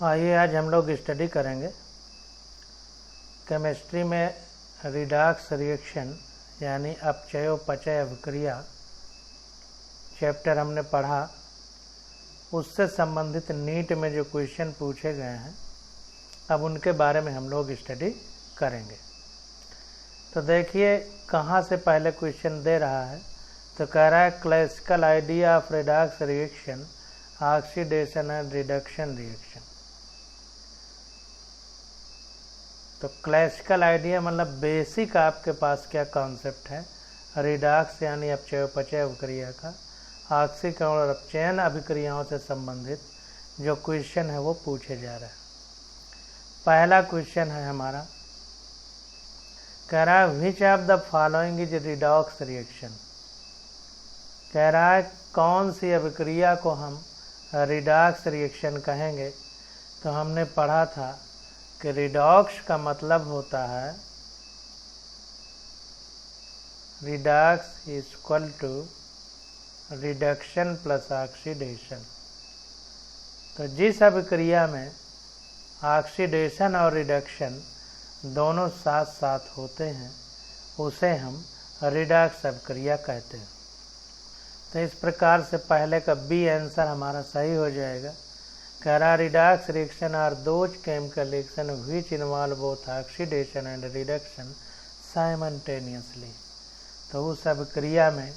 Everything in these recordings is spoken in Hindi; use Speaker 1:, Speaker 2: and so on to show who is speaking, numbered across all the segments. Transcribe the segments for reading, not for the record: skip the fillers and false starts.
Speaker 1: आइए आज हम लोग स्टडी करेंगे केमिस्ट्री में रिडॉक्स रिएक्शन यानी अपचयोपचय अभिक्रिया चैप्टर हमने पढ़ा। उससे संबंधित नीट में जो क्वेश्चन पूछे गए हैं अब उनके बारे में हम लोग स्टडी करेंगे। तो देखिए कहाँ से पहले क्वेश्चन दे रहा है, तो कह रहा है classical idea of redox reaction oxidation and reduction reaction. तो क्लासिकल आइडिया मतलब बेसिक आपके पास क्या कॉन्सेप्ट है रिडॉक्स यानी अपचयोपचय अभिक्रिया का, ऑक्सीकरण और अपचयन अभिक्रियाओं से संबंधित जो क्वेश्चन है वो पूछे जा रहे हैं। पहला क्वेश्चन है हमारा, कह रहा है which of the following is redox reaction. कह रहा है कौन सी अभिक्रिया को हम रिडॉक्स रिएक्शन कहेंगे। तो हमने पढ़ा था कि रिडॉक्स का मतलब होता है redox is equal to reduction plus oxidation. तो जिस अभिक्रिया में ऑक्सीडेशन और रिडक्शन दोनों साथ साथ होते हैं उसे हम रिडॉक्स अभिक्रिया कहते हैं। तो इस प्रकार से पहले का बी आंसर हमारा सही हो जाएगा। कह रहा redox reaction are those chemical reaction which involve both oxidation and reduction simultaneously. तो उस अभिक्रिया में,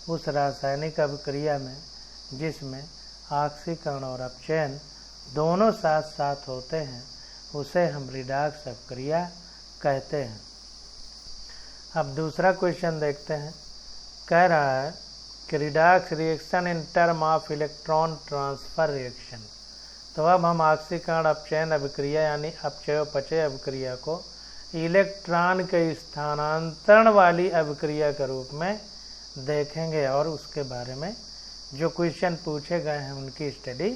Speaker 1: उस रासायनिक अभिक्रिया में जिसमें ऑक्सीकरण और अपचयन दोनों साथ साथ होते हैं उसे हम रिडॉक्स अभिक्रिया कहते हैं। अब दूसरा क्वेश्चन देखते हैं। कह रहा है कि redox reaction in term of electron transfer reaction. तो अब हम ऑक्सीकरण अपचयन अभिक्रिया यानी अपचयोपचय अभिक्रिया को इलेक्ट्रॉन के स्थानांतरण वाली अभिक्रिया के रूप में देखेंगे और उसके बारे में जो क्वेश्चन पूछे गए हैं उनकी स्टडी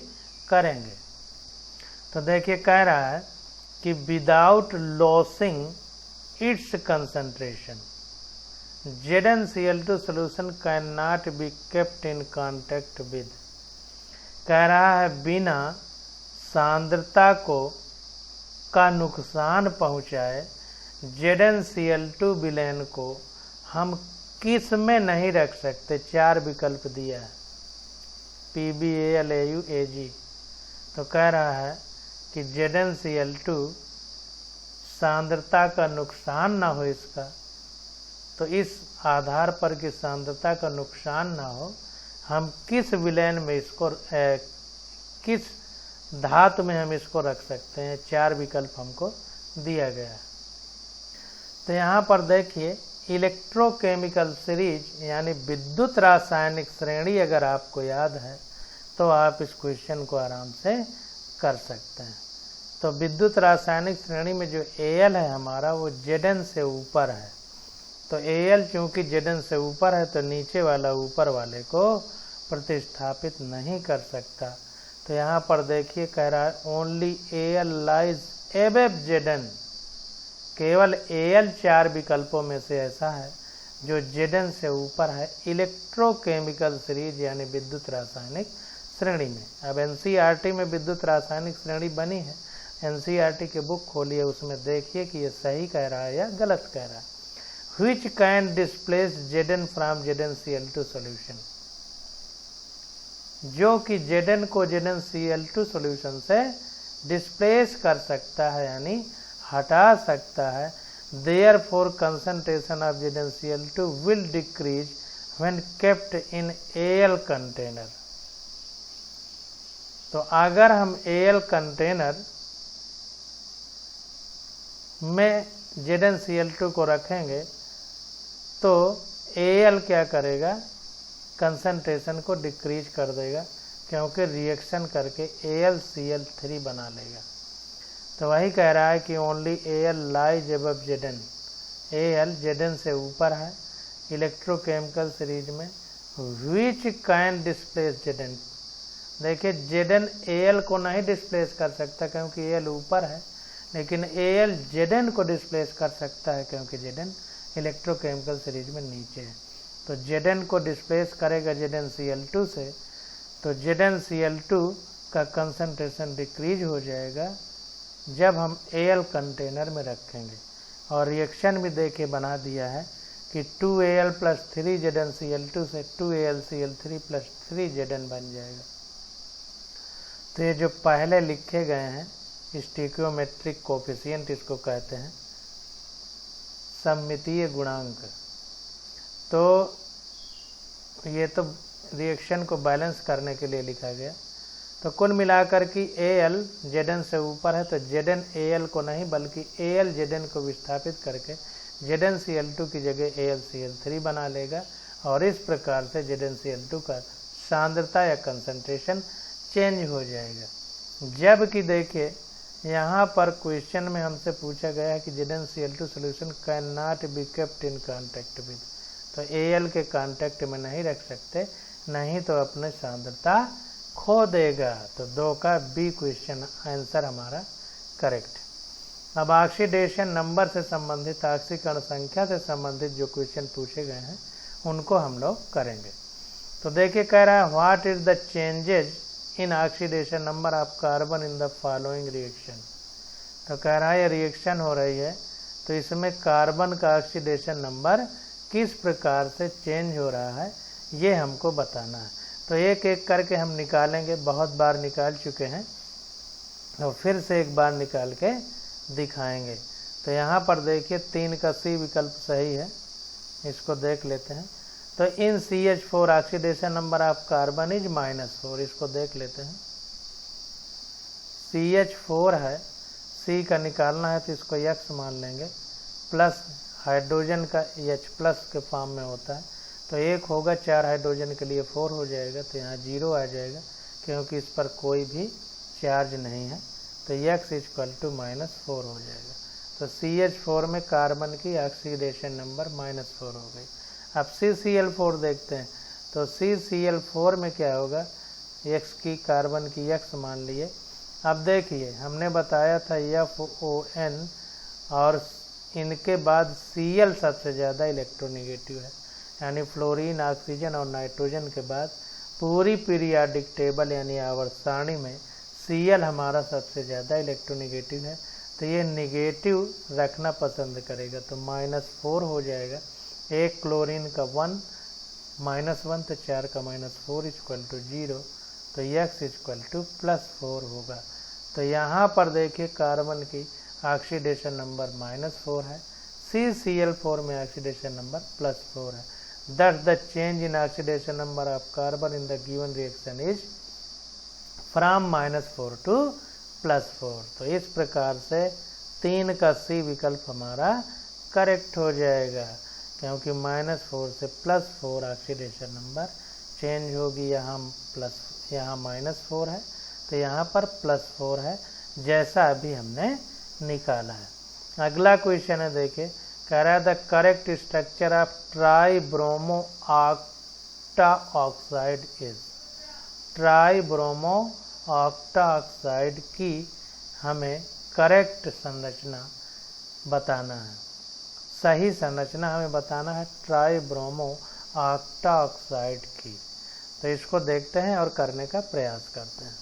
Speaker 1: करेंगे। तो देखिए कह रहा है कि without losing it's concentration ZnCl2 solution cannot be kept in contact with। कह रहा है बिना सांद्रता को का नुकसान पहुंचाए ZnCl2 विलयन को हम किस में नहीं रख सकते। चार विकल्प दिया है Pb Al Au Ag। तो कह रहा है कि ZnCl2 सांद्रता का नुकसान ना हो इसका, तो इस आधार पर कि सांद्रता का नुकसान ना हो हम किस विलयन में इसको किस धातु में हम इसको रख सकते हैं। चार विकल्प हमको दिया गया है। तो यहाँ पर देखिए इलेक्ट्रोकेमिकल सीरीज यानी विद्युत रासायनिक श्रेणी अगर आपको याद है तो आप इस क्वेश्चन को आराम से कर सकते हैं। तो विद्युत रासायनिक श्रेणी में जो Al है हमारा वो Zn से ऊपर है। तो Al चूँकि Zn से ऊपर है तो नीचे वाला ऊपर वाले को प्रतिस्थापित नहीं कर सकता। तो यहाँ पर देखिए कह रहा है only Al lies above Zn। केवल Al चार विकल्पों में से ऐसा है जो Zn से ऊपर है इलेक्ट्रोकेमिकल सीरीज यानी विद्युत रासायनिक श्रेणी में। अब NCERT में विद्युत रासायनिक श्रेणी बनी है, NCERT की बुक खोलिए, उसमें देखिए कि ये सही कह रहा है या गलत कह रहा है। Which can displace Zn from ZnCl2 solution। जो कि Zn को ZnCl2 solution से डिस्प्लेस कर सकता है यानी हटा सकता है। Therefore concentration of ZnCl2 will decrease when kept in Al container। तो अगर हम Al कंटेनर में ZnCl2 को रखेंगे तो Al क्या करेगा, कंसंट्रेशन को डिक्रीज कर देगा क्योंकि रिएक्शन करके AlCl3 बना लेगा। तो वही कह रहा है कि only Al lies above Zn। Al Zn से ऊपर है इलेक्ट्रोकेमिकल सीरीज में। Which can displace Zn। देखिए Zn Al को नहीं डिस्प्लेस कर सकता क्योंकि Al ऊपर है, लेकिन Al Zn को डिस्प्लेस कर सकता है क्योंकि Zn इलेक्ट्रोकेमिकल सीरीज में नीचे है। तो Zn को डिस्प्लेस करेगा ZnCl2 से, तो ZnCl2 का कंसंट्रेशन डिक्रीज हो जाएगा जब हम Al कंटेनर में रखेंगे। और रिएक्शन भी देखिए बना दिया है कि 2Al + 3ZnCl2 से 2AlCl3 + 3Zn बन जाएगा। तो ये जो पहले लिखे गए हैं स्टिकियोमेट्रिक कोफिशिएंट इसको कहते हैं, सममितीय गुणांक। तो ये तो रिएक्शन को बैलेंस करने के लिए लिखा गया। तो कुल मिलाकर कि Al Zn से ऊपर है तो Zn Al को नहीं बल्कि Al Zn को विस्थापित करके ZnCl2 की जगह AlCl3 बना लेगा और इस प्रकार से ZnCl2 का सांद्रता या कंसंट्रेशन चेंज हो जाएगा। जबकि देखिए यहाँ पर क्वेश्चन में हमसे पूछा गया है कि ZnCl2 solution can not be kept in contact with, तो Al के कॉन्टैक्ट में नहीं रख सकते, नहीं तो अपने सांद्रता खो देगा। तो 2 का बी क्वेश्चन आंसर हमारा करेक्ट। अब ऑक्सीडेशन नंबर से संबंधित, ऑक्सीकरण संख्या से संबंधित जो क्वेश्चन पूछे गए हैं उनको हम लोग करेंगे। तो देखिए कह रहा है what is the changes in oxidation number of carbon in the following reaction. तो कह रहा है ये रिएक्शन हो रही है तो इसमें कार्बन का ऑक्सीडेशन नंबर किस प्रकार से चेंज हो रहा है ये हमको बताना है। तो एक एक करके हम निकालेंगे, बहुत बार निकाल चुके हैं और फिर से एक बार निकाल के दिखाएंगे। तो यहाँ पर देखिए 3 का सी विकल्प सही है, इसको देख लेते हैं। तो इन CH4 oxidation number of carbon is -4, इसको देख लेते हैं। CH4 है, C का निकालना है तो इसको X मान लेंगे, प्लस हाइड्रोजन का H+ के फॉर्म में होता है तो 1 होगा, 4 हाइड्रोजन के लिए 4 हो जाएगा, तो यहाँ 0 आ जाएगा क्योंकि इस पर कोई भी चार्ज नहीं है। तो X = -4 हो जाएगा। तो CH4 में कार्बन की ऑक्सीडेशन नंबर -4 हो गई। अब CCl4 देखते हैं तो CCl4 में क्या होगा, X की कार्बन की X मान लिए। अब देखिए हमने बताया था FON और इनके बाद Cl सबसे ज़्यादा इलेक्ट्रोनेगेटिव है, यानी फ्लोरीन, ऑक्सीजन और नाइट्रोजन के बाद पूरी पीरियाडिक टेबल यानी आवर्त सारणी में Cl हमारा सबसे ज़्यादा इलेक्ट्रोनेगेटिव है। तो ये नेगेटिव रखना पसंद करेगा तो -4 हो जाएगा। एक क्लोरीन का 1 -1 तो 4 का -4 = 0, तो X = +4 होगा। तो यहाँ पर देखिए कार्बन की ऑक्सीडेशन नंबर -4 है, CCl4 में ऑक्सीडेशन नंबर +4 है। Thus the change in oxidation number of carbon in the given reaction is from -4 to +4। तो इस प्रकार से 3 का C विकल्प हमारा करेक्ट हो जाएगा क्योंकि -4 से +4 ऑक्सीडेशन नंबर चेंज होगी। यहाँ -4 है तो यहाँ पर +4 है, जैसा अभी हमने निकाला है। अगला क्वेश्चन है, देखिए कह रहा है the correct structure of tribromo octa oxide is. Tribromo octa oxide की हमें करेक्ट संरचना बताना है, सही संरचना हमें बताना है ट्राइब्रोमो ऑक्टा ऑक्साइड की। तो इसको देखते हैं और करने का प्रयास करते हैं।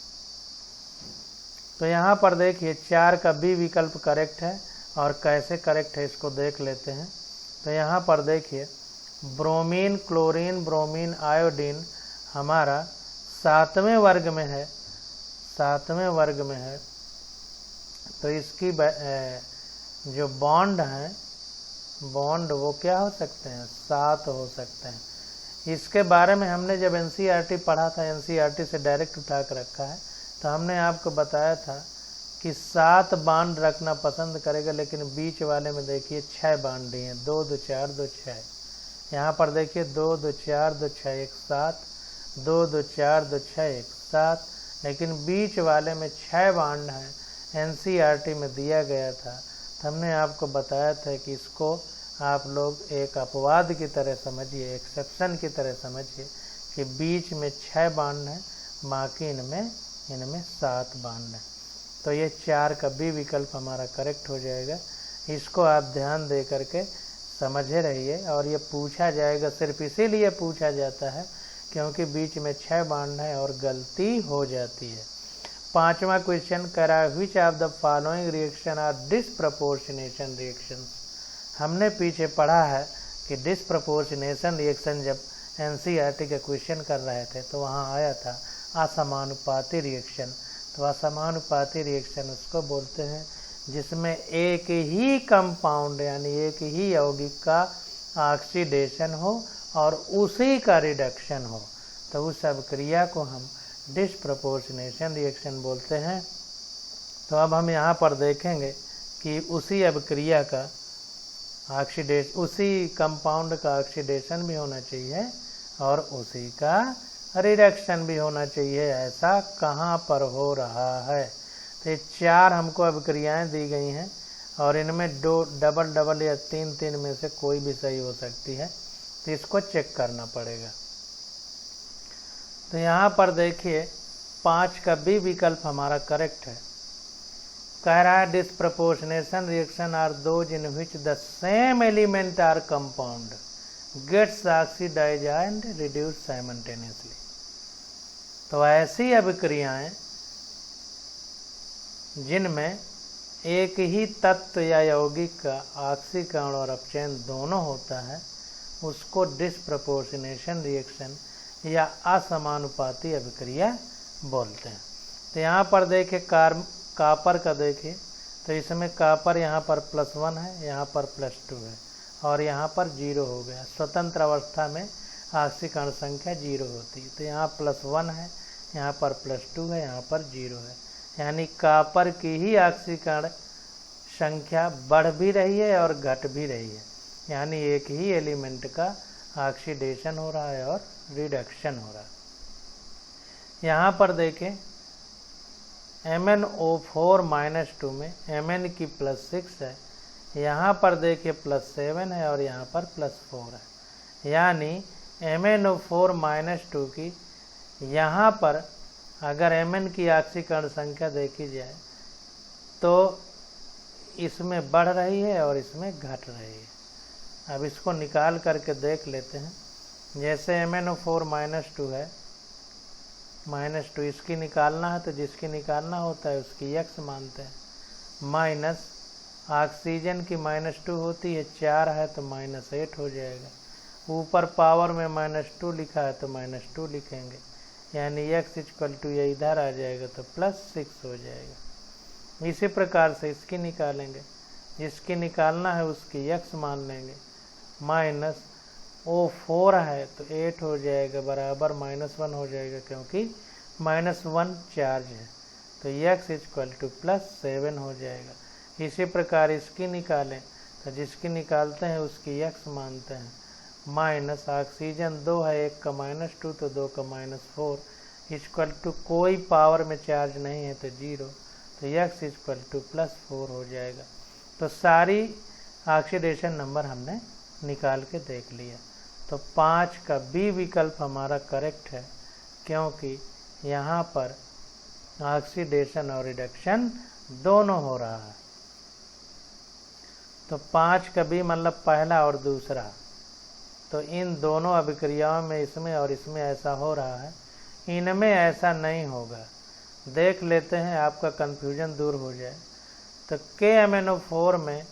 Speaker 1: तो यहाँ पर देखिए 4 का बी विकल्प करेक्ट है और कैसे करेक्ट है इसको देख लेते हैं। तो यहाँ पर देखिए ब्रोमीन, क्लोरीन, ब्रोमीन, आयोडीन हमारा 7वें वर्ग में है, 7वें वर्ग में है। तो इसकी जो बॉन्ड हैं, बॉन्ड वो क्या हो सकते हैं, 7 हो सकते हैं। इसके बारे में हमने जब NCERT पढ़ा था, NCERT से डायरेक्ट उठा कर रखा है, तो हमने आपको बताया था कि 7 बांड रखना पसंद करेगा, लेकिन बीच वाले में देखिए 6 बांड दिए हैं, 2 2 4 2 6। यहाँ पर देखिए 2 2 4 2 6 1 7, 2 2 4 2 6 1 7, लेकिन बीच वाले में 6 बांड हैं, NCERT में दिया गया था। तो हमने आपको बताया था कि इसको आप लोग एक अपवाद की तरह समझिए, एक्सेप्शन की तरह समझिए कि बीच में 6 बांड हैं, बाकी इनमें 7 बांड हैं। तो ये 4 का बी विकल्प हमारा करेक्ट हो जाएगा। इसको आप ध्यान दे करके समझे रहिए और ये पूछा जाएगा, सिर्फ इसीलिए पूछा जाता है क्योंकि बीच में 6 बांड है और गलती हो जाती है। 5वां क्वेश्चन कह रहा है which of the following reaction are disproportionation reactions. हमने पीछे पढ़ा है कि डिसप्रपोर्शनेशन रिएक्शन जब एनसीईआरटी का क्वेश्चन कर रहे थे तो वहाँ आया था असमानुपाती रिएक्शन। तो असमानुपाती रिएक्शन उसको बोलते हैं जिसमें एक ही कंपाउंड यानी एक ही यौगिक का ऑक्सीडेशन हो और उसी का रिडक्शन हो, तो उस अभिक्रिया को हम डिसप्रपोर्शनेशन रिएक्शन बोलते हैं। तो अब हम यहाँ पर देखेंगे कि उसी अभिक्रिया का ऑक्सीडेशन, उसी कंपाउंड का ऑक्सीडेशन भी होना चाहिए और उसी का रिडक्शन भी होना चाहिए। ऐसा कहाँ पर हो रहा है? तो ये 4 हमको अभिक्रियाएं दी गई हैं और इनमें 2 डबल डबल या 3 में से कोई भी सही हो सकती है, तो इसको चेक करना पड़ेगा। तो यहाँ पर देखिए 5 का बी विकल्प हमारा करेक्ट है। कह रहा है disproportionation reaction are those in which the same element or compound gets oxidise and reduce simultaneously. तो ऐसी अभिक्रियाएं जिनमें एक ही तत्व या यौगिक का ऑक्सीकरण और अपचयन दोनों होता है उसको डिसप्रपोर्शनेशन रिएक्शन या असमानुपाती अभिक्रिया बोलते हैं। तो यहाँ पर देखिए कापर का देखिए, तो इसमें कापर यहाँ पर +1 है, यहाँ पर +2 है और यहाँ पर 0 हो गया। स्वतंत्र अवस्था में ऑक्सीकरण संख्या 0 होती है। तो यहाँ +1 है, यहाँ पर +2 है, यहाँ पर 0 है, यानी कापर की ही ऑक्सीकरण संख्या बढ़ भी रही है और घट भी रही है, यानी एक ही एलिमेंट का ऑक्सीडेशन हो रहा है और रिडक्शन हो रहा है। यहाँ पर देखें MnO4 - 2 में Mn की +6 है, यहाँ पर देखिए +7 है और यहाँ पर +4 है, यानी MnO4 - 2 की यहाँ पर अगर Mn की ऑक्सीकरण संख्या देखी जाए तो इसमें बढ़ रही है और इसमें घट रही है। अब इसको निकाल करके देख लेते हैं। जैसे MnO4 - 2 है, -2 इसकी निकालना है तो जिसकी निकालना होता है उसकी x मानते हैं, माइनस ऑक्सीजन की -2 होती है, 4 है तो -8 हो जाएगा। ऊपर पावर में -2 लिखा है तो -2 लिखेंगे, यानी x = ये इधर आ जाएगा तो +6 हो जाएगा। इसी प्रकार से इसकी निकालेंगे, जिसकी निकालना है उसकी x मान लेंगे, माइनस O4 है तो 8 हो जाएगा बराबर -1 हो जाएगा, क्योंकि -1 चार्ज है, तो x = +7 हो जाएगा। इसी प्रकार इसकी निकालें तो जिसकी निकालते हैं उसकी x मानते हैं, माइनस ऑक्सीजन 2 है, 1 का -2 तो 2 का -4 = कोई पावर में चार्ज नहीं है तो 0, तो x = +4 हो जाएगा। तो सारी ऑक्सीडेशन नंबर हमने निकाल के देख लिया। तो 5 का बी विकल्प हमारा करेक्ट है, क्योंकि यहाँ पर ऑक्सीडेशन और रिडक्शन दोनों हो रहा है। तो 5 का बी मतलब पहला और दूसरा, तो इन दोनों अभिक्रियाओं में इसमें और इसमें ऐसा हो रहा है, इनमें ऐसा नहीं होगा। देख लेते हैं, आपका कन्फ्यूजन दूर हो जाए। तो KMnO4 में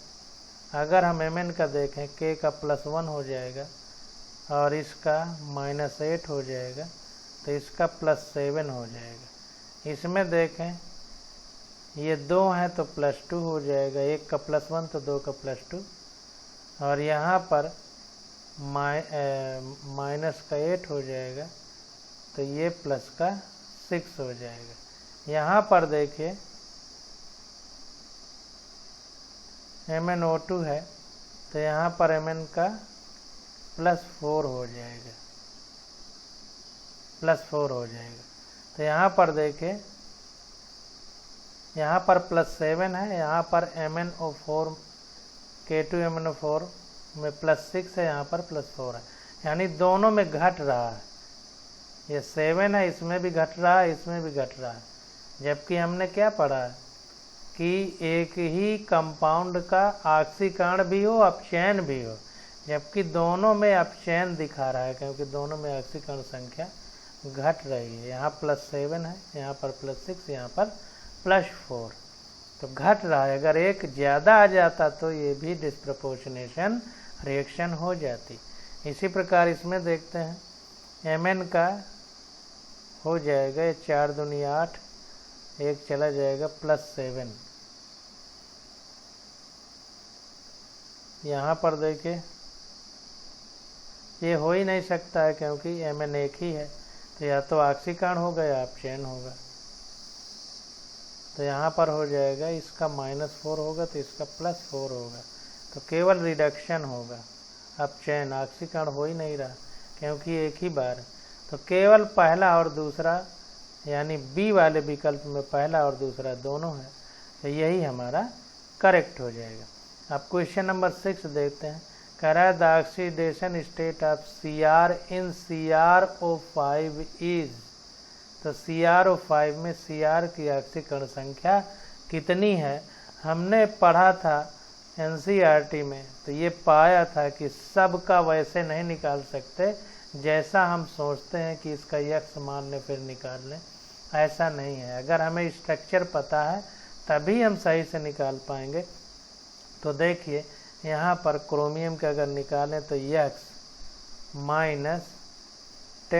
Speaker 1: अगर हम Mn का देखें, K का +1 हो जाएगा और इसका -8 हो जाएगा, तो इसका +7 हो जाएगा। इसमें देखें ये 2 है तो +2 हो जाएगा, 1 का +1 तो 2 का +2, और यहाँ पर -8 हो जाएगा तो ये +6 हो जाएगा। यहाँ पर देखिए MnO2 है तो यहाँ पर Mn का +4 हो जाएगा, +4 हो जाएगा। तो यहाँ पर देखिए, यहाँ पर +7 है, यहाँ पर MnO4 K2MnO4 में +6 है, यहाँ पर +4 है, यानी दोनों में घट रहा है। ये 7 है, इसमें भी घट रहा है, इसमें भी घट रहा है। जबकि हमने क्या पढ़ा है कि एक ही कंपाउंड का ऑक्सीकरण भी हो, अपचयन भी हो, जबकि दोनों में अपचयन दिखा रहा है, क्योंकि दोनों में ऑक्सीकरण संख्या घट रही है। यहाँ +7 है, यहाँ पर +6, यहाँ पर +4, तो घट रहा है। अगर एक ज़्यादा आ जाता तो ये भी डिस्प्रपोर्शनेशन रिएक्शन हो जाती। इसी प्रकार इसमें देखते हैं, Mn का हो जाएगा 4 दूनी 8, एक चला जाएगा +7। यहाँ पर देखिए ये हो ही नहीं सकता है क्योंकि Mn एक ही है, तो या तो ऑक्सीकरण होगा या अपचयन होगा। तो यहाँ पर हो जाएगा, इसका -4 होगा तो इसका +4 होगा, तो केवल रिडक्शन होगा, अपचयन, ऑक्सीकरण हो ही नहीं रहा क्योंकि एक ही बार है। तो केवल पहला और दूसरा यानी बी वाले विकल्प में पहला और दूसरा दोनों है, तो यही हमारा करेक्ट हो जाएगा। अब क्वेश्चन नंबर 6 देखते हैं। कह रहा है the oxidation state of Cr in CrO5 is, तो CrO5 में Cr की ऑक्सीकरण संख्या कितनी है। हमने पढ़ा था NCERT में, तो ये पाया था कि सबका वैसे नहीं निकाल सकते जैसा हम सोचते हैं कि इसका यक्स मान लें फिर निकाल लें, ऐसा नहीं है। अगर हमें स्ट्रक्चर पता है तभी हम सही से निकाल पाएंगे। तो देखिए यहाँ पर क्रोमियम का अगर निकालें तो x -10 =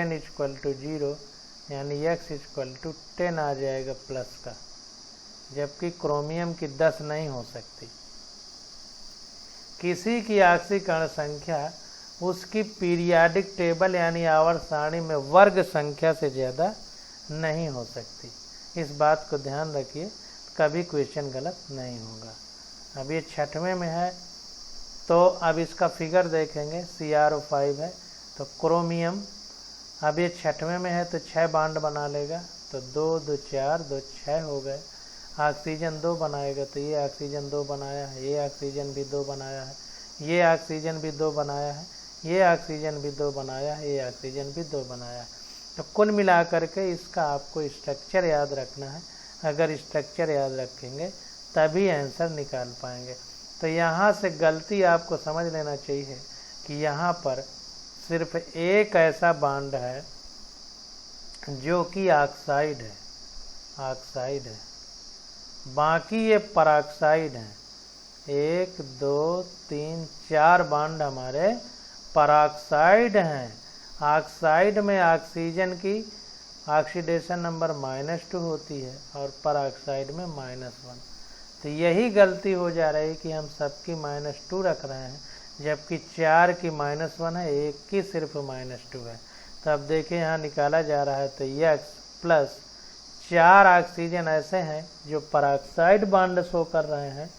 Speaker 1: 0, यानी x = 10 आ जाएगा प्लस का, जबकि क्रोमियम की 10 नहीं हो सकती। किसी की ऑक्सीकरण संख्या उसकी पीरियाडिक टेबल यानी आवर्त सारणी में वर्ग संख्या से ज़्यादा नहीं हो सकती। इस बात को ध्यान रखिए, कभी क्वेश्चन गलत नहीं होगा। अब ये 6वें में है, तो अब इसका फिगर देखेंगे, CrO5 है तो क्रोमियम, अब ये 6वें में है तो 6 बॉन्ड बना लेगा, तो 2 2 4 2 6 हो गए। ऑक्सीजन 2 बनाएगा तो ये ऑक्सीजन 2 बनाया है, ये ऑक्सीजन भी 2 बनाया है, ये ऑक्सीजन भी 2 बनाया है, ये ऑक्सीजन भी 2 बनाया है, ये ऑक्सीजन भी 2 बनाया है। तो कुल मिला करके इसका आपको स्ट्रक्चर याद रखना है। अगर स्ट्रक्चर याद रखेंगे तभी आंसर निकाल पाएंगे। तो यहाँ से गलती आपको समझ लेना चाहिए कि यहाँ पर सिर्फ एक ऐसा बॉन्ड है जो कि ऑक्साइड है, बाकी ये पेरोक्साइड है। 1 2 3 4 बॉन्ड हमारे पेरोक्साइड हैं। ऑक्साइड में ऑक्सीजन की ऑक्सीडेशन नंबर -2 होती है और पेरोक्साइड में -1। तो यही गलती हो जा रही है कि हम सबकी -2 रख रहे हैं, जबकि 4 की -1 है, एक की सिर्फ -2 है। तो अब देखिए यहाँ निकाला जा रहा है, तो x + 4 ऑक्सीजन ऐसे हैं जो पेरोक्साइड बॉन्ड शो कर रहे हैं,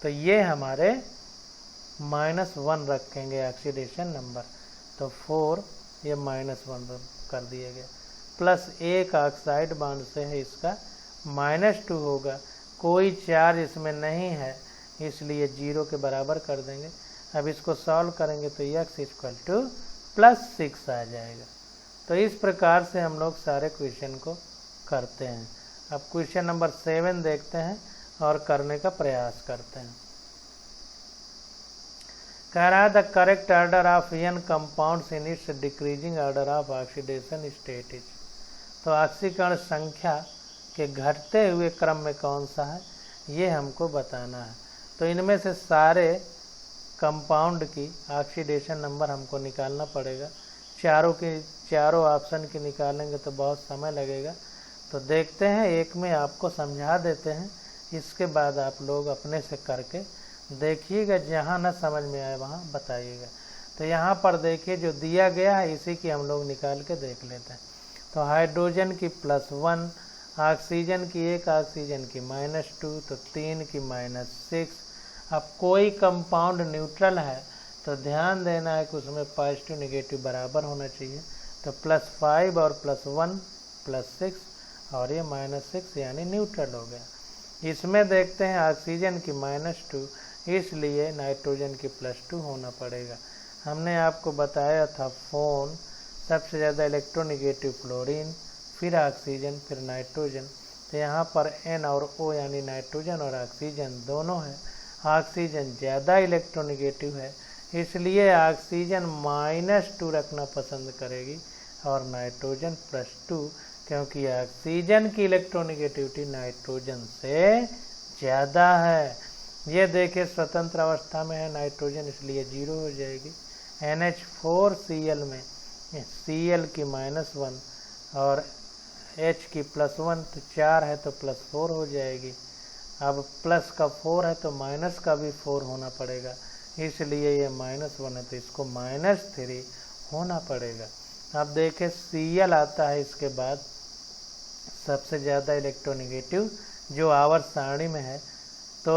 Speaker 1: तो ये हमारे -1 रखेंगे ऑक्सीडेशन नंबर, तो 4 ये -1 कर दिए गए, प्लस एक ऑक्साइड बॉन्ड से है इसका -2 होगा। कोई चार्ज इसमें नहीं है इसलिए 0 के बराबर कर देंगे। अब इसको सॉल्व करेंगे तो x = +6 आ जाएगा। तो इस प्रकार से हम लोग सारे क्वेश्चन को करते हैं। अब क्वेश्चन नंबर 7 देखते हैं और करने का प्रयास करते हैं। कह रहा है the correct order of n compounds in its decreasing order of oxidation state is, तो ऑक्सीकरण संख्या के घटते हुए क्रम में कौन सा है ये हमको बताना है। तो इनमें से सारे कंपाउंड की ऑक्सीडेशन नंबर हमको निकालना पड़ेगा। चारों ऑप्शन की निकालेंगे तो बहुत समय लगेगा। तो देखते हैं, एक में आपको समझा देते हैं, इसके बाद आप लोग अपने से करके देखिएगा, जहाँ न समझ में आए वहाँ बताइएगा। तो यहाँ पर देखिए जो दिया गया है इसी की हम लोग निकाल के देख लेते हैं। तो हाइड्रोजन की +1, ऑक्सीजन की 1, ऑक्सीजन की -2, तो 3 की -6। अब कोई कंपाउंड न्यूट्रल है तो ध्यान देना है कि उसमें पॉजिटिव नेगेटिव बराबर होना चाहिए। तो +5 और +1 +6 और ये -6 यानी न्यूट्रल हो गया। इसमें देखते हैं ऑक्सीजन की -2, इसलिए नाइट्रोजन की +2 होना पड़ेगा। हमने आपको बताया था फोन, सबसे ज़्यादा इलेक्ट्रोनेगेटिव फ्लोरीन, फिर ऑक्सीजन, फिर नाइट्रोजन। तो यहाँ पर N और O यानी नाइट्रोजन और ऑक्सीजन दोनों है। ऑक्सीजन ज़्यादा इलेक्ट्रोनेगेटिव है इसलिए ऑक्सीजन -2 रखना पसंद करेगी, और नाइट्रोजन +2, क्योंकि ऑक्सीजन की इलेक्ट्रोनेगेटिविटी नाइट्रोजन से ज़्यादा है। ये देखिए स्वतंत्र अवस्था में है नाइट्रोजन, इसलिए 0 हो जाएगी। NH4Cl में Cl की -1 और H की +1, तो 4 है तो +4 हो जाएगी। अब प्लस का 4 है तो माइनस का भी 4 होना पड़ेगा, इसलिए ये -1 है तो इसको -3 होना पड़ेगा। अब देखें Cl आता है इसके बाद सबसे ज़्यादा इलेक्ट्रोनेगेटिव जो आवर्त सारणी में है। तो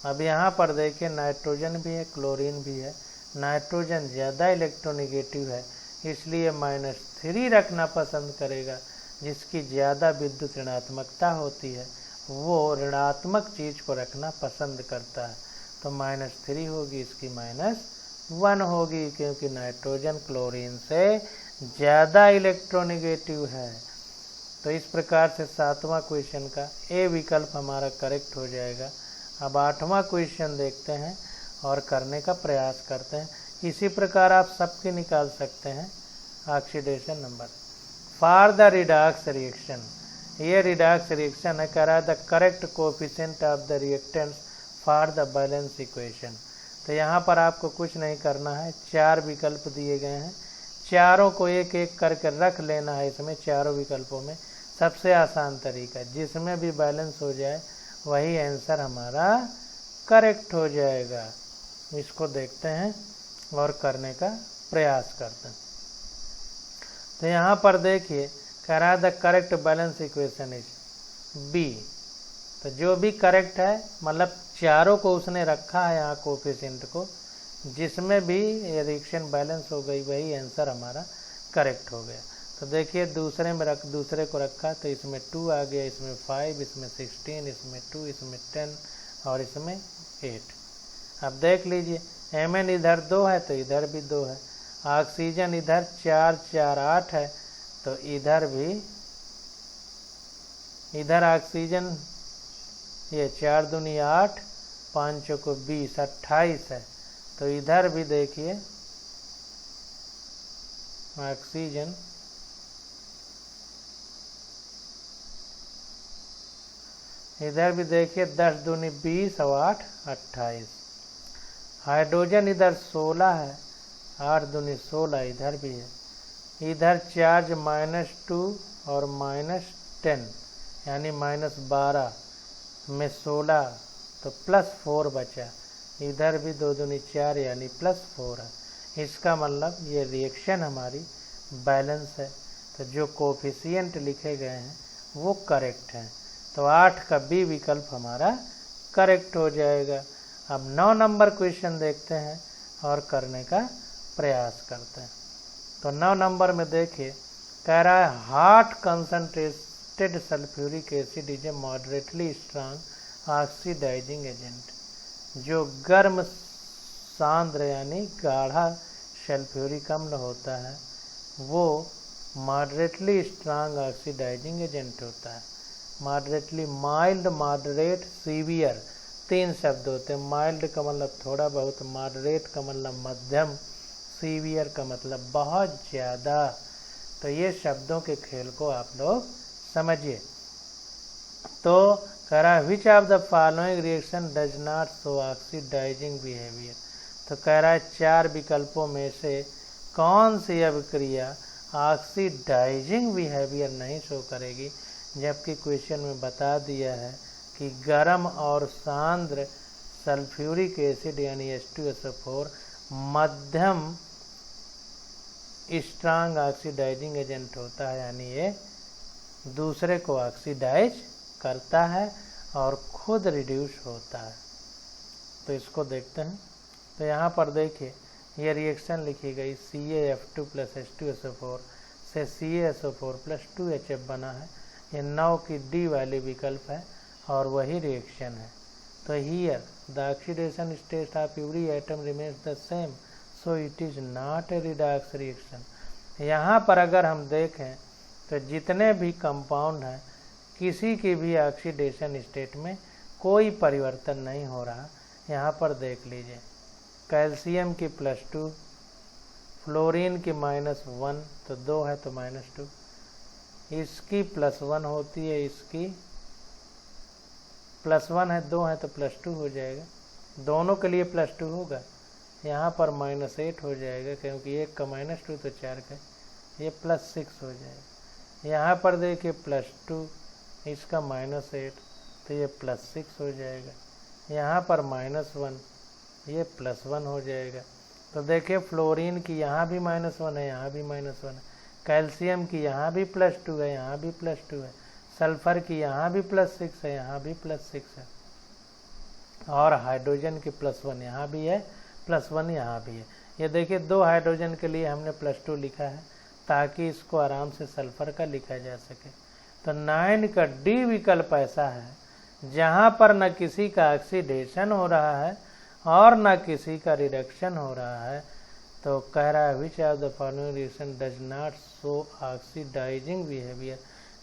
Speaker 1: अब यहाँ पर देखिए नाइट्रोजन भी है, क्लोरीन भी है। नाइट्रोजन ज़्यादा इलेक्ट्रोनेगेटिव है, इसलिए -3 रखना पसंद करेगा। जिसकी ज़्यादा विद्युत ऋणात्मकता होती है वो ऋणात्मक चीज़ को रखना पसंद करता है, तो -3 होगी, इसकी -1 होगी, क्योंकि नाइट्रोजन क्लोरीन से ज़्यादा इलेक्ट्रोनेगेटिव है। तो इस प्रकार से 7वां क्वेश्चन का ए विकल्प हमारा करेक्ट हो जाएगा। अब 8वां क्वेश्चन देखते हैं और करने का प्रयास करते हैं। इसी प्रकार आप सबके निकाल सकते हैं oxidation number. For the redox reaction, ये रिडॉक्स रिएक्शन है, कह रहा है the correct coefficient of the reactants for the balance equation. तो यहाँ पर आपको कुछ नहीं करना है, 4 विकल्प दिए गए हैं, चारों को एक एक करके रख लेना है। इसमें चारों विकल्पों में सबसे आसान तरीका, जिसमें भी बैलेंस हो जाए वही आंसर हमारा करेक्ट हो जाएगा। इसको देखते हैं और करने का प्रयास करते हैं। तो यहाँ पर देखिए कह रहा है the correct balance equation is B. तो जो भी करेक्ट है, मतलब चारों को उसने रखा है यहाँ कोफिशिएंट को, जिसमें भी रिएक्शन बैलेंस हो गई वही आंसर हमारा करेक्ट हो गया। तो देखिए दूसरे को रखा तो इसमें 2 आ गया, इसमें 5, इसमें 16, इसमें 2, इसमें 10 और इसमें 8। अब देख लीजिए Mn इधर 2 है तो इधर भी 2 है, ऑक्सीजन इधर 4, 4, 8 है तो इधर भी, इधर ऑक्सीजन ये 4 दूनी 8, 5 चौको 20, 28 है, तो इधर भी देखिए ऑक्सीजन इधर भी देखिए 10 दूनी 20 और 8 28। हाइड्रोजन इधर 16 है, 8 दूनी 16 इधर भी है। इधर चार्ज -2 और -10 यानी -12 में 16 तो +4 बचा, इधर भी 2 दूनी 4 यानी +4 है। इसका मतलब ये रिएक्शन हमारी बैलेंस है, तो जो कोफिशिएंट लिखे गए हैं वो करेक्ट हैं, तो 8 का बी विकल्प हमारा करेक्ट हो जाएगा। अब 9 नंबर क्वेश्चन देखते हैं और करने का प्रयास करते हैं। तो 9 नंबर में देखिए कह रहा है hot concentrated sulphuric acid is a moderately strong oxidising agent. जो गर्म सांद्र यानी गाढ़ा सल्फ्यूरिक अम्ल होता है वो मॉडरेटली स्ट्रांग ऑक्सीडाइजिंग एजेंट होता है। मॉडरेटली, माइल्ड, मॉडरेट, सीवियर 3 शब्द होते हैं। माइल्ड का मतलब थोड़ा बहुत, मॉडरेट का मतलब मध्यम, सीवियर का मतलब बहुत ज़्यादा। तो ये शब्दों के खेल को आप लोग समझिए। तो कह रहा है which of the following reaction does not show oxidising behaviour. तो कह रहा है 4 विकल्पों में से कौन सी अभिक्रिया ऑक्सीडाइजिंग बिहेवियर नहीं शो करेगी, जबकि क्वेश्चन में बता दिया है कि गर्म और सांद्र सल्फ्यूरिक एसिड यानी H2SO4 मध्यम स्ट्रांग ऑक्सीडाइजिंग एजेंट होता है, यानी ये दूसरे को ऑक्सीडाइज करता है और खुद रिड्यूस होता है। तो इसको देखते हैं। तो यहाँ पर देखिए ये रिएक्शन लिखी गई CaF2 + H2SO4 से CaSO4 + 2HF बना है। ये 9 की डी वाली विकल्प है और वही रिएक्शन है। तो here the oxidation state of every atom remains the same, so it is not a redox reaction. यहाँ पर अगर हम देखें तो जितने भी कंपाउंड हैं किसी की भी ऑक्सीडेशन स्टेट में कोई परिवर्तन नहीं हो रहा। यहाँ पर देख लीजिए कैल्शियम की +2, फ्लोरीन की -1 तो 2 है तो -2, इसकी +1 होती है, इसकी +1 है, 2 है तो +2 हो जाएगा, दोनों के लिए +2 होगा। यहाँ पर -8 हो जाएगा क्योंकि 1 का -2 तो 4 का, ये +6 हो जाएगा। यहाँ पर देखिए +2, इसका -8 तो ये +6 हो जाएगा। यहाँ पर -1, ये +1 हो जाएगा। तो देखिए फ्लोरीन की यहाँ भी -1 है, यहाँ भी -1 है, कैल्शियम की यहाँ भी +2 है, यहाँ भी +2 है, सल्फर की यहाँ भी +6 है, यहाँ भी +6 है, और हाइड्रोजन की +1 यहाँ भी है, +1 यहाँ भी है। ये देखिए 2 हाइड्रोजन के लिए हमने +2 लिखा है ताकि इसको आराम से सल्फर का लिखा जा सके। तो 9 का डी विकल्प ऐसा है जहाँ पर न किसी का ऑक्सीडेशन हो रहा है और न किसी का रिडक्शन हो रहा है। तो कह रहा है which of the following reaction does not show oxidising behaviour.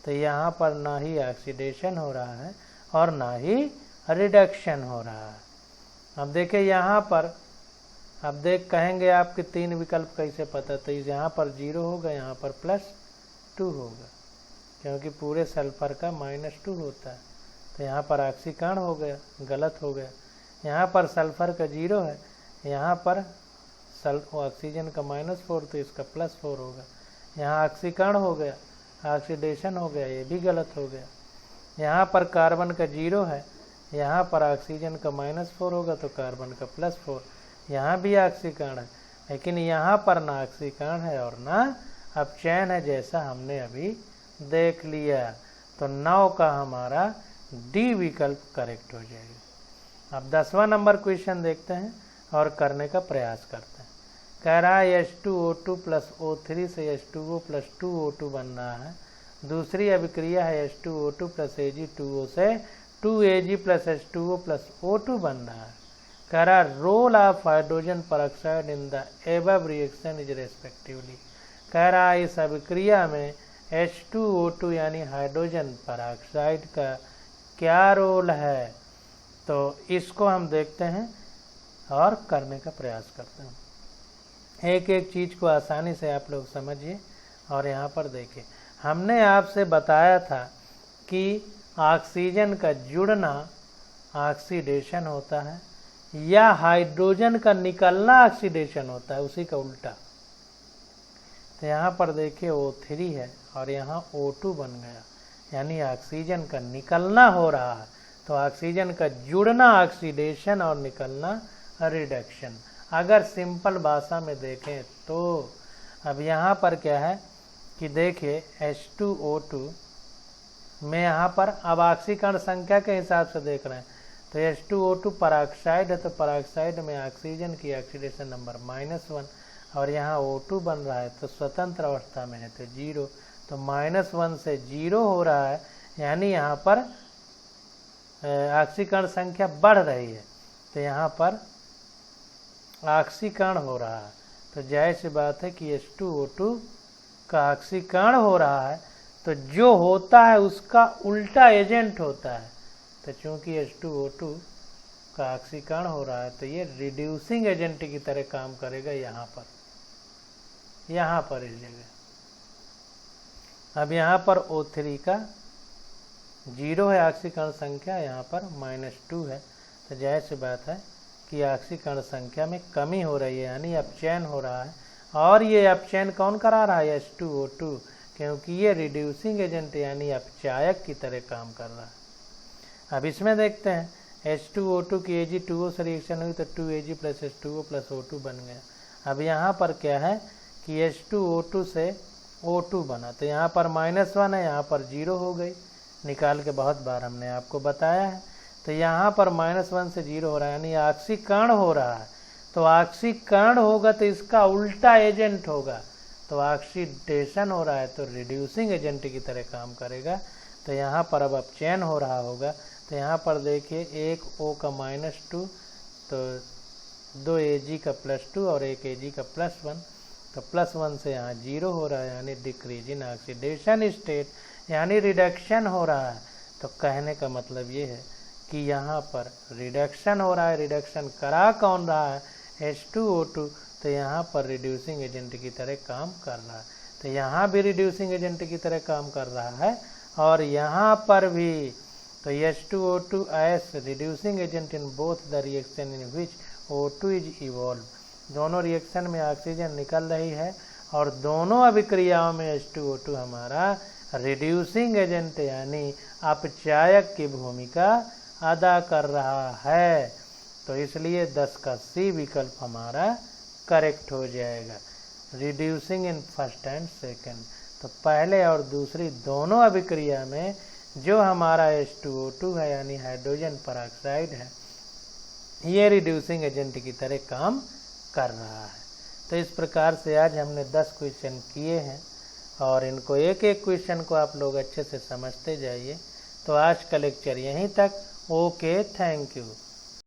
Speaker 1: तो यहाँ पर ना ही ऑक्सीडेशन हो रहा है और ना ही रिडक्शन हो रहा है। अब देखिए यहाँ पर, अब देख कहेंगे आपके 3 विकल्प कैसे पता, तो यहाँ पर 0 होगा, यहाँ पर +2 होगा क्योंकि पूरे सल्फर का -2 होता है। तो यहाँ पर ऑक्सीकरण हो गया, गलत हो गया। यहाँ पर सल्फर का 0 है, यहाँ पर ऑक्सीजन का -4 तो इसका +4 होगा। यहाँ ऑक्सीकरण हो गया, ऑक्सीडेशन हो गया, ये भी गलत हो गया। यहाँ पर कार्बन का 0 है, यहाँ पर ऑक्सीजन का -4 होगा तो कार्बन का +4, यहाँ भी ऑक्सीकरण है, लेकिन यहाँ पर ना ऑक्सीकरण है और ना अपचयन है, जैसा हमने अभी देख लिया। तो 9 का हमारा डी विकल्प करेक्ट हो जाएगा। अब 10वां नंबर क्वेश्चन देखते हैं और करने का प्रयास करते हैं। कह रहा है H2O2 + O3 से H2O + 2O2 बन रहा है। दूसरी अभिक्रिया है H2O2 + Ag2O से 2Ag + H2O + O2 बन रहा है। कह रहा role of hydrogen peroxide in the above reaction is respectively. कह रहा है इस अभिक्रिया में H2O2 यानी हाइड्रोजन परऑक्साइड का क्या रोल है। तो इसको हम देखते हैं और करने का प्रयास करते हैं। एक एक चीज़ को आसानी से आप लोग समझिए और यहाँ पर देखिए, हमने आपसे बताया था कि ऑक्सीजन का जुड़ना ऑक्सीडेशन होता है या हाइड्रोजन का निकलना ऑक्सीडेशन होता है, उसी का उल्टा। तो यहाँ पर देखिए O3 है और यहाँ O2 बन गया, यानी ऑक्सीजन का निकलना हो रहा है। तो ऑक्सीजन का जुड़ना ऑक्सीडेशन और निकलना रिडक्शन। अगर सिंपल भाषा में देखें तो अब यहाँ पर क्या है कि देखिए H2O2 में यहाँ पर अब ऑक्सीकरण संख्या के हिसाब से देख रहे हैं तो H2O2 परऑक्साइड है, तो परऑक्साइड में ऑक्सीजन की ऑक्सीडेशन नंबर -1 और यहाँ O2 बन रहा है तो स्वतंत्र अवस्था में है तो 0, तो -1 से 0 हो रहा है, यानी यहाँ पर ऑक्सीकरण संख्या बढ़ रही है। तो यहाँ पर ऑक्सीकरण हो रहा है, तो जाहिर सी बात है कि H2O2 का ऑक्सीकरण हो रहा है, तो जो होता है उसका उल्टा एजेंट होता है। तो चूंकि H2O2 का ऑक्सीकरण हो रहा है तो ये रिड्यूसिंग एजेंट की तरह काम करेगा यहाँ पर इस जगह। अब यहाँ पर O3 का 0 है ऑक्सीकरण संख्या, यहाँ पर -2 है, तो जाहिर सी बात है कि ऑक्सीकरण संख्या में कमी हो रही है, यानी अपचयन हो रहा है। और ये अपचयन कौन करा रहा है? H2O2, क्योंकि ये रिड्यूसिंग एजेंट यानी अपचायक की तरह काम कर रहा है। अब इसमें देखते हैं H2O2 की Ag2O से रिएक्शन हुई तो 2Ag + H2O + O2 बन गया। अब यहाँ पर क्या है कि H2O2 से O2 बना, तो यहाँ पर -1 है, यहाँ पर 0 हो गई, निकाल के बहुत बार हमने आपको बताया है। तो यहाँ पर -1 से 0 हो रहा है, यानी ऑक्सीकरण हो रहा है। तो ऑक्सीकरण होगा तो इसका उल्टा एजेंट होगा, तो ऑक्सीडेशन हो रहा है तो रिड्यूसिंग एजेंट की तरह काम करेगा। तो यहाँ पर अब अपचयन हो रहा होगा, तो यहाँ पर देखिए एक O का -2, तो 2 Ag का +2 और 1 Ag का +1, तो +1 से यहाँ 0 हो रहा है, यानी डिक्रीज इन ऑक्सीडेशन स्टेट, यानी रिडक्शन हो रहा है। तो कहने का मतलब ये है कि यहाँ पर रिडक्शन हो रहा है। रिडक्शन करा कौन रहा है? H2O2, तो यहाँ पर रिड्यूसिंग एजेंट की तरह काम कर रहा है। तो यहाँ भी रिड्यूसिंग एजेंट की तरह काम कर रहा है और यहाँ पर भी। तो H2O2 as reducing agent in both the reaction in which O2 is evolve. दोनों रिएक्शन में ऑक्सीजन निकल रही है और दोनों अभिक्रियाओं में H2O2 हमारा रिड्यूसिंग एजेंट यानी अपचायक की भूमिका अदा कर रहा है। तो इसलिए 10 का C विकल्प हमारा करेक्ट हो जाएगा। Reducing in first and second, तो पहले और दूसरी दोनों अभिक्रिया में जो हमारा H2O2 है यानी हाइड्रोजन परऑक्साइड है, ये रिड्यूसिंग एजेंट की तरह काम कर रहा है। तो इस प्रकार से आज हमने 10 क्वेश्चन किए हैं और इनको एक एक क्वेश्चन को आप लोग अच्छे से समझते जाइए। तो आज का लेक्चर यहीं तक। Okay, thank you.